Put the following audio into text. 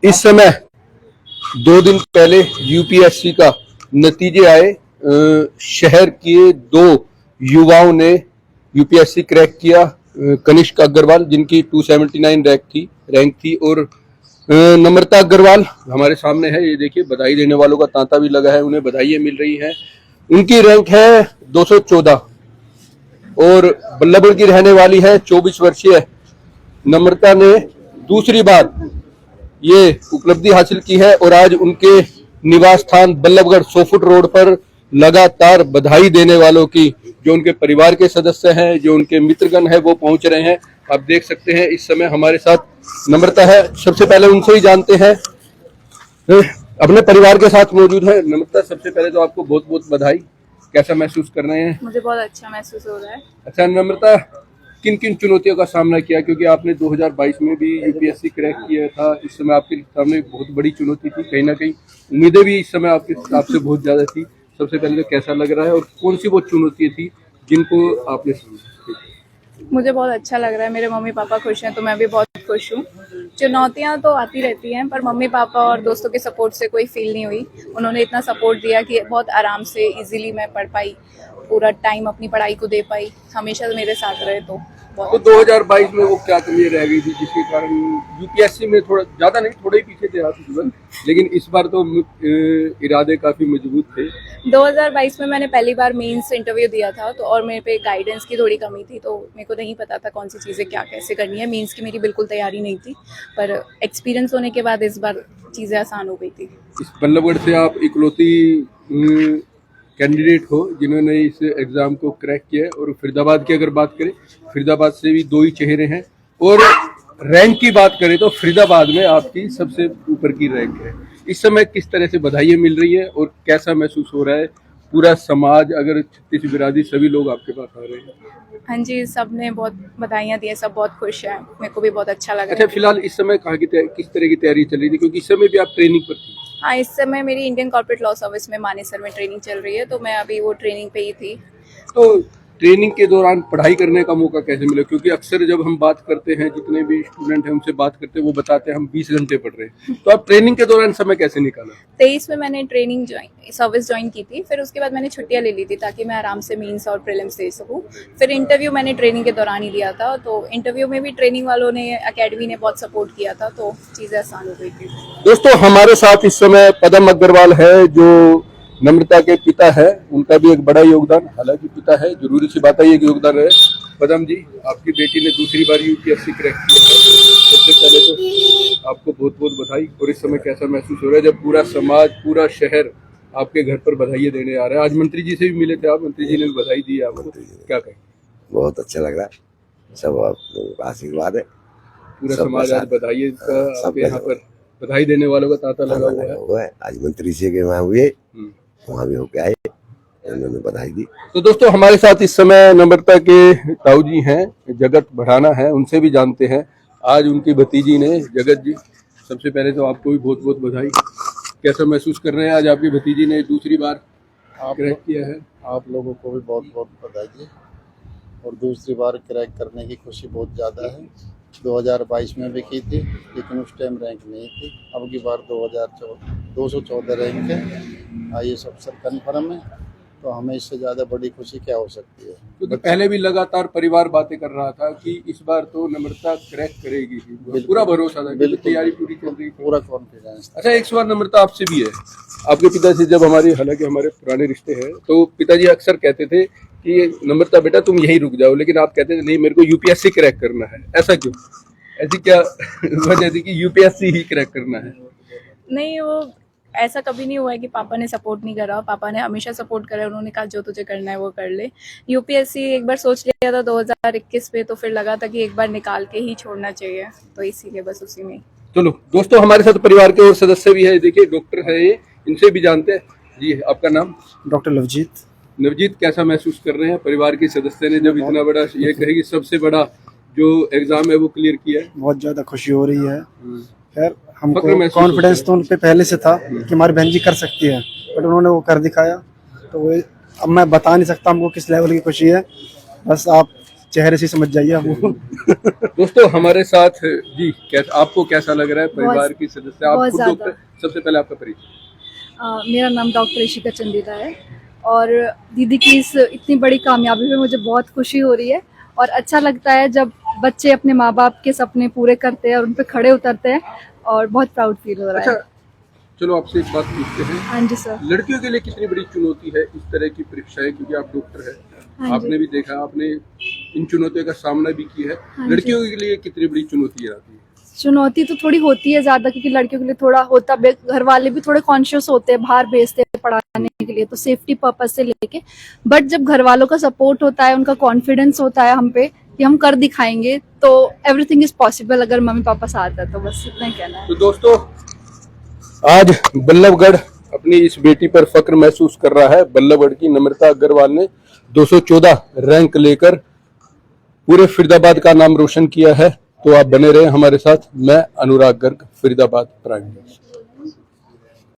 इस समय 2 दिन पहले यूपीएससी का नतीजे आए। शहर के 2 युवाओं ने यूपीएससी क्रैक किया। कनिष्क अग्रवाल जिनकी 279 रैंक थी और नम्रता अग्रवाल हमारे सामने है। ये देखिए, बधाई देने वालों का तांता भी लगा है, उन्हें बधाइयां मिल रही हैं। उनकी रैंक है 214 और बल्लभगढ़ की रहने वाली है। 24 वर्षीय नम्रता ने दूसरी बार ये उपलब्धि हासिल की है और आज उनके निवास स्थान बल्लभगढ़ 100 फुट रोड पर लगातार बधाई देने वालों की, जो उनके परिवार के सदस्य हैं, जो उनके मित्रगण हैं, वो पहुंच रहे हैं। आप देख सकते हैं इस समय हमारे साथ नम्रता है। सबसे पहले उनसे ही जानते हैं, अपने परिवार के साथ मौजूद है। नम्रता, सबसे पहले तो आपको बहुत बहुत बधाई। कैसा महसूस कर रहे हैं? मुझे बहुत अच्छा महसूस हो रहा है। अच्छा नम्रता, किन किन चुनौतियों का सामना किया, क्योंकि आपने 2022 में भी यूपीएससी क्रैक किया था। इस समय आपके सामने बहुत बड़ी चुनौती थी, कहीं ना कहीं उम्मीदें भी इस समय आपसे बहुत ज्यादा थी। सबसे पहले तो कैसा लग रहा है और कौन सी वो चुनौतियां थी जिनको आपने सामना? मुझे बहुत अच्छा लग रहा है। मेरे मम्मी पापा खुश हैं तो मैं भी बहुत खुश हूँ। चुनौतियाँ तो आती रहती हैं, पर मम्मी पापा और दोस्तों के सपोर्ट से कोई फील नहीं हुई। उन्होंने इतना सपोर्ट दिया कि बहुत आराम से इजीली मैं पढ़ पाई, पूरा टाइम अपनी पढ़ाई को दे पाई। हमेशा मेरे साथ रहे तो तो 2022 में वो क्या कमी रह गई थी जिसके कारण यूपीएससी में थोड़ा ज्यादा नहीं, थोड़े ही पीछे थे आप जीवन, लेकिन इस बार तो इरादे काफी मजबूत थे। 2022 में मैंने पहली बार मेंस इंटरव्यू दिया था तो, और मेरे पे गाइडेंस की थोड़ी कमी थी, तो मेरे को नहीं पता था कौन सी चीज़ें क्या कैसे करनी है। मेंस की मेरी बिल्कुल तैयारी नहीं थी, पर एक्सपीरियंस होने के बाद इस बार चीज़ें आसान हो गई थी। इस बल्लभगढ़ से आप इकलौती कैंडिडेट हो जिन्होंने इस एग्जाम को क्रैक किया है। और फरीदाबाद की अगर बात करें, फरीदाबाद से भी 2 ही चेहरे हैं। और रैंक की बात करें तो फरीदाबाद में आपकी सबसे ऊपर की रैंक है। इस समय किस तरह से बधाइयां मिल रही है और कैसा महसूस हो रहा है? पूरा समाज, अगर 36 बिरादरी, सभी लोग आपके पास आ रहे हैं। हाँ जी, सब ने बहुत बधाइयाँ दी हैं, सब बहुत खुश हैं। मेरे को भी बहुत अच्छा लगा। अच्छा, फिलहाल इस समय कहाँ की किस तरह की तैयारी चल रही थी, क्योंकि इस समय भी आप ट्रेनिंग पर थी? हाँ, इस समय मेरी इंडियन कॉर्पोरेट लॉ सर्विस में मानेसर में ट्रेनिंग चल रही है, तो मैं अभी वो ट्रेनिंग पे ही थी। तो ट्रेनिंग के दौरान पढ़ाई करने का मौका कैसे मिला? क्योंकि अक्सर जब हम बात करते हैं, जितने भी स्टूडेंट हैं उनसे बात करते हैं, वो बताते हैं हम 20 घंटे पढ़ रहे हैं। तो आप ट्रेनिंग के दौरान समय कैसे निकाला? 23 में मैंने ट्रेनिंग सर्विस ज्वाइन की थी, फिर उसके बाद मैंने छुट्टियां ले ली थी ताकि मैं आराम से मेंस और प्रीलिम्स दे सकूं। फिर इंटरव्यू मैंने ट्रेनिंग के दौरान ही दिया था, तो इंटरव्यू में भी ट्रेनिंग वालों ने, अकेडमी ने बहुत सपोर्ट किया था, तो चीज़ें आसान हो गई थी। दोस्तों, हमारे साथ इस समय पदम अग्रवाल है, जो नम्रता के पिता है। उनका भी एक बड़ा योगदान, हालांकि पिता है, जरूरी सी बात है ये योगदान है। पदम जी, आपकी बेटी ने दूसरी बार यूपीएससी क्रैक किया है। सबसे पहले तो आपको बहुत बहुत बधाई। और इस समय कैसा महसूस हो रहा है जब पूरा समाज, पूरा शहर आपके घर पर बधाई देने आ रहा है? आज मंत्री जी से भी मिले थे आप, मंत्री जी ने भी बधाई दी है आपको, क्या कहें? बहुत अच्छा लग रहा है, सब आप लोगों का आशीर्वाद है। पूरा समाज आज बधाई का, आपके यहाँ पर बधाई देने वालों का तांता लगा हुआ है। आज मंत्री जी के वहाँ हुए, वहाँ भी होके आए, उन्होंने बधाई दी। तो दोस्तों, हमारे साथ इस समय नम्रता के ताऊ जी हैं, जगत बढ़ाना है, उनसे भी जानते हैं। आज उनकी भतीजी ने, जगत जी, सबसे पहले तो आपको भी बहुत बहुत बधाई। कैसा महसूस कर रहे हैं आज आपकी भतीजी ने दूसरी बार क्रैक किया है? आप लोगों को भी बहुत बहुत बधाई। और दूसरी बार क्रैक करने की खुशी बहुत ज़्यादा है। 2022 में भी की थी, लेकिन उस टाइम रैंक नहीं थी। अब की बार 214 रैंक है। IAS अफसर कन्फर्म है, तो हमें इससे ज़्यादा बड़ी खुशी क्या हो सकती है? क्योंकि पहले भी लगातार परिवार बातें कर रहा था कि इस बार तो नम्रता क्रैक करेगी, पूरा भरोसा था, तैयारी पूरी चल रही, पूरा कॉन्फिडेंस। अच्छा, एक सवाल नम्रता आपसे भी है। आपके पिताजी जब हालांकि हमारे पुराने रिश्ते हैं, तो पिताजी अक्सर कहते थे कि नम्रता बेटा तुम यहीं रुक जाओ, लेकिन आप कहते थे नहीं, मेरे को यूपीएससी क्रैक करना है। ऐसा क्यों? ऐसी क्या वजह थी कि यूपीएससी ही क्रैक करना है? नहीं, वो ऐसा कभी नहीं हुआ है कि पापा ने सपोर्ट नहीं करा। पापा ने हमेशा सपोर्ट करा। उन्होंने कहा जो तुझे करना है वो कर ले। यूपीएससी एक बार सोच लिया था 2021 पे, तो फिर लगा था कि एक बार निकाल के ही छोड़ना चाहिए, तो इसीलिए बस उसी में। चलो दोस्तों, हमारे साथ परिवार के और सदस्य भी है। देखिए, डॉक्टर है ये, इनसे भी जानते हैं। जी, आपका नाम? डॉक्टर लवजीत। नवजीत, कैसा महसूस कर रहे हैं परिवार के सदस्य ने जब इतना बड़ा, ये कहेगी सबसे बड़ा जो एग्जाम है वो क्लियर किया है? बहुत ज्यादा खुशी हो रही है। खैर, हमको कॉन्फिडेंस तो उन पे पहले से था कि हमारी बहन जी कर सकती है, बट उन्होंने वो कर दिखाया। तो वो अब मैं बता नहीं सकता हमको किस लेवल की खुशी है। बस आप चेहरे से समझ जाइए आप वो। दोस्तों हमारे साथ जी आपको कैसा लग रहा है परिवार की सदस्य आप बहुत खुद ज्यादा। डॉक्टर सबसे पहले आपका परिचय। मेरा नाम डॉक्टर ऋषिका चंदेला है और दीदी की इस इतनी बड़ी कामयाबी पे मुझे बहुत खुशी हो रही है और अच्छा लगता है जब बच्चे अपने माँ बाप के सपने पूरे करते हैं और उन पे खड़े उतरते हैं और बहुत प्राउड फील हो रहा है। अच्छा चलो आपसे एक बात पूछते हैं, हाँ जी सर। लड़कियों के लिए कितनी बड़ी चुनौती है इस तरह की परीक्षाएं, क्योंकि आप डॉक्टर हैं, हाँ जी। आपने भी देखा, आपने इन चुनौतियों का सामना भी किया है, हाँ जी। लड़कियों के लिए कितनी बड़ी चुनौती आती है? चुनौती तो थोड़ी होती है ज्यादा, क्योंकि लड़कियों के लिए थोड़ा होता, घर वाले भी थोड़े कॉन्शियस होते हैं, बाहर भेजते हैं पढ़ाने के लिए तो सेफ्टी पर्पज से लेके, बट जब घर वालों का सपोर्ट होता है, उनका कॉन्फिडेंस होता है हम पे कि हम कर दिखाएंगे, तो एवरीथिंग इज पॉसिबल अगर मम्मी पापा साथ है तो। बस इतना ही कहना है। तो दोस्तों आज बल्लभगढ़ अपनी इस बेटी पर फक्र महसूस कर रहा है। बल्लभगढ़ की नम्रता अग्रवाल ने 214 रैंक लेकर पूरे फरीदाबाद का नाम रोशन किया है। तो आप बने रहे हमारे साथ। मैं अनुराग गर्ग, फरीदाबाद प्राइम न्यूज़।